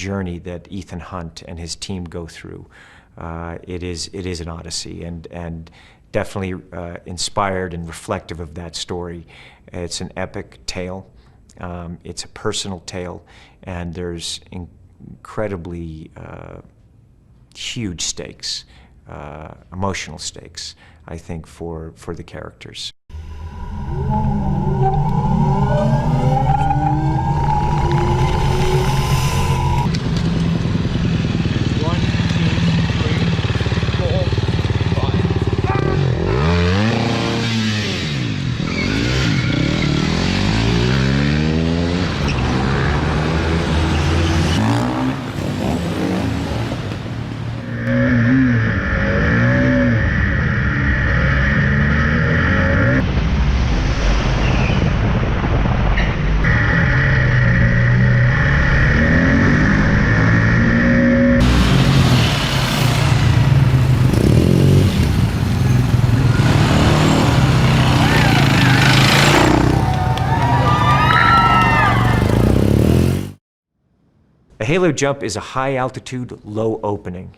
journey that Ethan Hunt and his team go through. It is an odyssey, and definitely inspired and reflective of that story. It's an epic tale. It's a personal tale, and there's incredibly huge stakes, emotional stakes, I think, for the characters. A halo jump is a high altitude, low opening.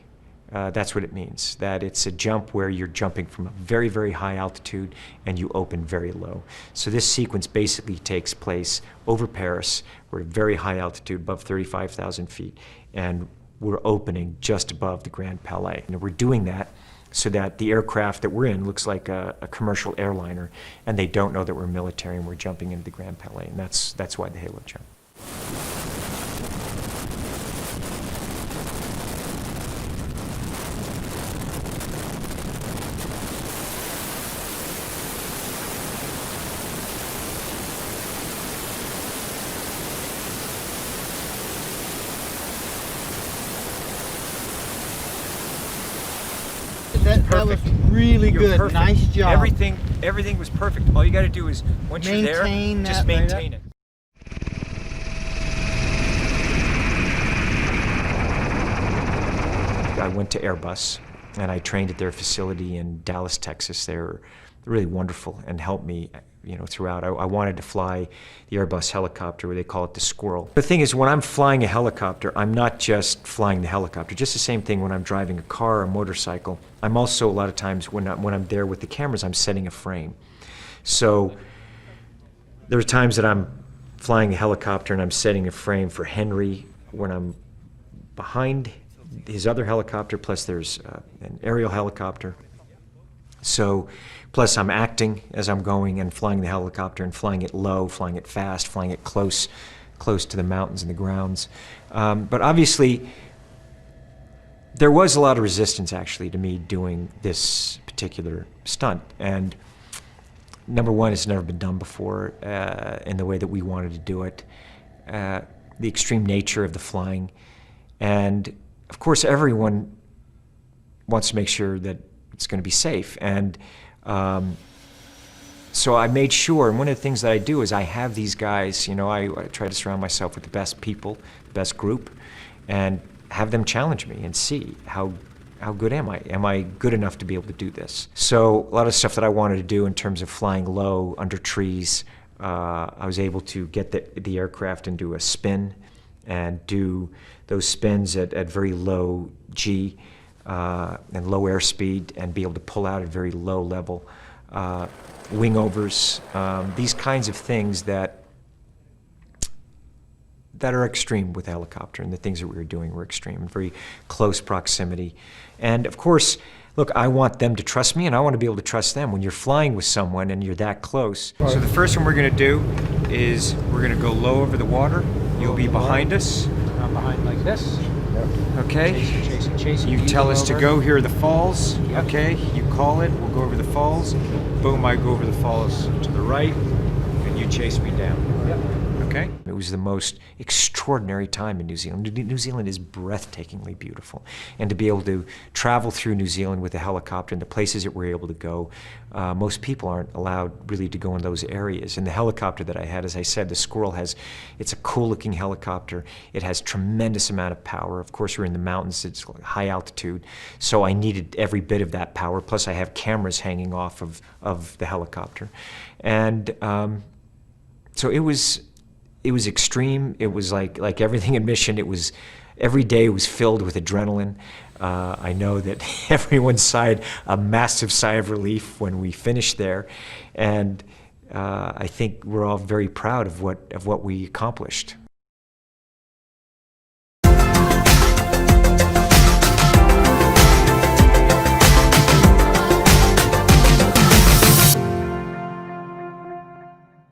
That's what it means, that it's a jump where you're jumping from a very, very high altitude and you open very low. So this sequence basically takes place over Paris. We're at a very high altitude, above 35,000 feet, and we're opening just above the Grand Palais. And we're doing that so that the aircraft that we're in looks like a commercial airliner, and they don't know that we're military and we're jumping into the Grand Palais, and that's why the halo jump. That was really good. Perfect. Nice job. Everything was perfect. All you got to do is, once you're there, just maintain it. I went to Airbus, and I trained at their facility in Dallas, Texas. They're really wonderful and helped me, throughout. I wanted to fly the Airbus helicopter, where they call it the Squirrel. The thing is, when I'm flying a helicopter, I'm not just flying the helicopter. Just the same thing when I'm driving a car or a motorcycle. I'm also, a lot of times, when I'm there with the cameras, I'm setting a frame. So there are times that I'm flying a helicopter and I'm setting a frame for Henry when I'm behind his other helicopter, plus there's an aerial helicopter. So, plus I'm acting as I'm going and flying the helicopter and flying it low, flying it fast, flying it close to the mountains and the grounds. But obviously, there was a lot of resistance actually to me doing this particular stunt. And number one, it's never been done before in the way that we wanted to do it. The extreme nature of the flying. And of course, everyone wants to make sure that it's going to be safe. And so I made sure, and one of the things that I do is I have these guys, I try to surround myself with the best people, the best group, and have them challenge me and see how good am I? Am I good enough to be able to do this? So a lot of stuff that I wanted to do in terms of flying low under trees, I was able to get the aircraft into a spin and do those spins at very low G and low airspeed, and be able to pull out at very low level. Wing overs, these kinds of things that are extreme with a helicopter, and the things that we were doing were extreme, in very close proximity. And of course, look, I want them to trust me, and I want to be able to trust them when you're flying with someone and you're that close. So the first one we're going to do is we're going to go low over the water. You'll be behind us. I'm behind like this. Okay. Chasing. You tell us to go. Here are the falls. Yep. Okay. You call it. We'll go over the falls. Boom, I go over the falls to the right, and you chase me down. Yep. Okay? It was the most extraordinary time in New Zealand. New Zealand is breathtakingly beautiful. And to be able to travel through New Zealand with a helicopter and the places that we're able to go, most people aren't allowed really to go in those areas. And the helicopter that I had, as I said, the Squirrel it's a cool looking helicopter. It has tremendous amount of power. Of course, we're in the mountains, it's high altitude. So I needed every bit of that power. Plus I have cameras hanging off of the helicopter. And so it was extreme. It was like everything in Mission. It was every day was filled with adrenaline. I know that everyone sighed a massive sigh of relief when we finished there, and I think we're all very proud of what we accomplished.